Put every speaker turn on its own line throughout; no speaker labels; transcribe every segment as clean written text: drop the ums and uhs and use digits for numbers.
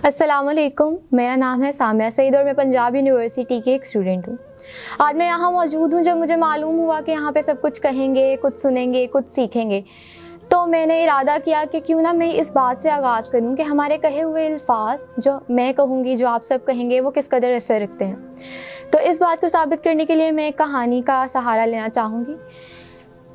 अस्सलाम वालेकुम, मेरा नाम है सामिया सईद और मैं पंजाब यूनिवर्सिटी की एक स्टूडेंट हूँ। आज मैं यहाँ मौजूद हूँ जब मुझे मालूम हुआ कि यहाँ पे सब कुछ कहेंगे, कुछ सुनेंगे, कुछ सीखेंगे। तो मैंने इरादा किया कि क्यों ना मैं इस बात से आगाज़ करूँ कि हमारे कहे हुए अल्फाज जो मैं कहूँगी, जो आप सब कहेंगे, वो किस कदर असर रखते हैं। तो इस बात को साबित करने के लिए मैं एक कहानी का सहारा लेना चाहूँगी।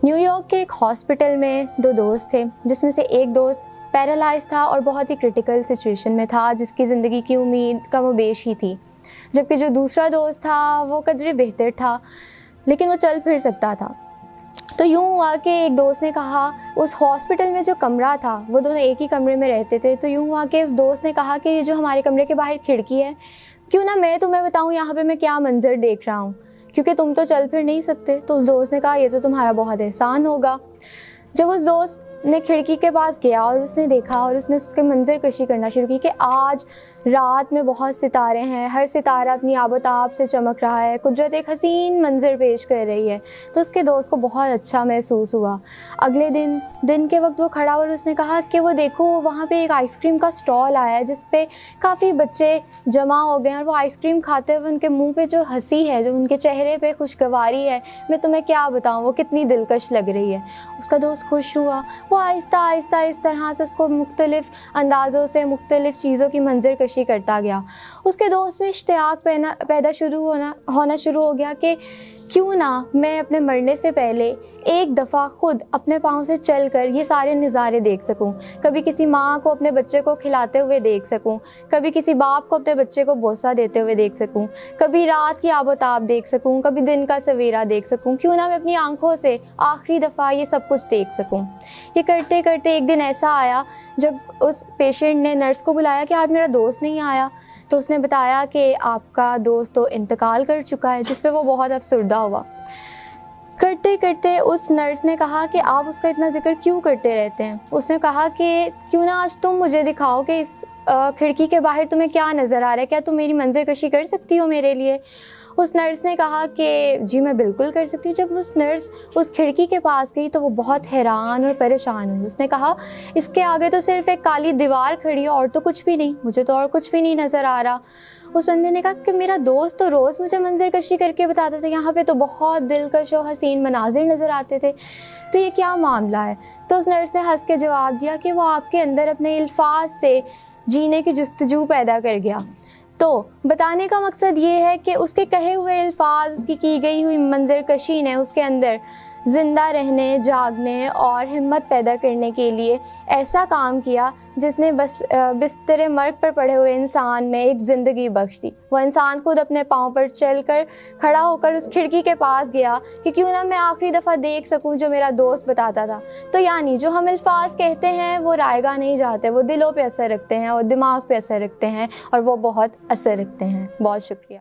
न्यूयॉर्क के एक हॉस्पिटल में दो दोस्त थे, जिसमें से एक दोस्त पैरालाइज था और बहुत ही क्रिटिकल सिचुएशन में था, जिसकी ज़िंदगी की उम्मीद कमोबेश ही थी, जबकि जो दूसरा दोस्त था वो कदरे बेहतर था, लेकिन वो चल फिर सकता था। तो यूँ हुआ कि एक दोस्त ने कहा, उस हॉस्पिटल में जो कमरा था, वो दोनों एक ही कमरे में रहते थे, तो यूँ हुआ कि उस दोस्त ने कहा कि ये जो हमारे कमरे के बाहर खिड़की है, क्यों ना मैं तुम्हें बताऊँ यहाँ पे मैं क्या मंजर देख रहा हूँ, क्योंकि तुम तो चल फिर नहीं सकते। तो उस दोस्त ने कहा, ये तो तुम्हारा बहुत एहसान होगा। जब उस दोस्त ने खिड़की के पास गया और उसने देखा और उसने उसके मंजर कशी करना शुरू की कि आज रात में बहुत सितारे हैं, हर सितारा अपनी आबोताब से चमक रहा है, कुदरत एक हसीन मंजर पेश कर रही है, तो उसके दोस्त को बहुत अच्छा महसूस हुआ। अगले दिन के वक्त वो खड़ा और उसने कहा कि वो देखो, वहाँ पे एक आइसक्रीम का स्टॉल आया है जिस पे काफ़ी बच्चे जमा हो गए हैं और वो आइसक्रीम खाते हुए उनके मुंह पे जो हंसी है, जो उनके चेहरे पे खुशगवारी है, मैं तुम्हें क्या बताऊँ, वो कितनी दिलकश लग रही है। उसका दोस्त खुश हुआ। वो आहिस्ता आहिस्ता इस तरह से उसको मुख्तलिफ़ अंदाज़ों से मुख्तलिफ़ चीज़ों की मंजर कशी करता गया। उसके दोस्त में इश्तियाक पैदा होना शुरू हो गया कि क्यों ना मैं अपने मरने से पहले एक दफ़ा खुद अपने पाँव से चल कर ये सारे नज़ारे देख सकूं। कभी किसी माँ को अपने बच्चे को खिलाते हुए देख सकूं, कभी किसी बाप को अपने बच्चे को बोसा देते हुए देख सकूं, कभी रात की आबोताब देख सकूं, कभी दिन का सवेरा देख सकूं। क्यों ना मैं अपनी आंखों से आखिरी दफ़ा ये सब कुछ देख सकूं। ये करते करते एक दिन ऐसा आया जब उस पेशेंट ने नर्स को बुलाया कि आज मेरा दोस्त नहीं आया। तो उसने बताया कि आपका दोस्त तो इंतकाल कर चुका है, जिस पे वो बहुत अफसरदा हुआ। करते करते उस नर्स ने कहा कि आप उसका इतना जिक्र क्यों करते रहते हैं। उसने कहा कि क्यों ना आज तुम मुझे दिखाओ कि इस खिड़की के बाहर तुम्हें क्या नज़र आ रहा है, क्या तुम मेरी मंजर कशी कर सकती हो मेरे लिए। उस नर्स ने कहा कि जी मैं बिल्कुल कर सकती हूँ। जब उस नर्स उस खिड़की के पास गई तो वो बहुत हैरान और परेशान हुई। उसने कहा, इसके आगे तो सिर्फ एक काली दीवार खड़ी है और तो कुछ भी नहीं, मुझे तो और कुछ भी नहीं नज़र आ रहा। उस बंदे ने कहा कि मेरा दोस्त तो रोज़ मुझे मंजर कशी करके बताता था, यहाँ पे तो बहुत दिलकश और हसीन मनाजिर नज़र आते थे, तो ये क्या मामला है। तो उस नर्स ने हंस के जवाब दिया कि वो आपके अंदर अपने अल्फाज से जीने की जुस्तजू पैदा कर गया। तो बताने का मकसद ये है कि उसके कहे हुए अल्फाज, उसकी की गई हुई मंजर कशी ने उसके अंदर ज़िंदा रहने, जागने और हिम्मत पैदा करने के लिए ऐसा काम किया जिसने बस बिस्तर मर्ग पर पड़े हुए इंसान में एक ज़िंदगी बख्श दी। वो इंसान खुद अपने पाँव पर चलकर खड़ा होकर उस खिड़की के पास गया कि क्यों ना मैं आखिरी दफ़ा देख सकूं जो मेरा दोस्त बताता था। तो यानी जो हम अल्फाज कहते हैं वो रायगा नहीं जाते, वो दिलों पे असर रखते हैं और दिमाग पे असर रखते हैं और वो बहुत असर रखते हैं। बहुत शुक्रिया।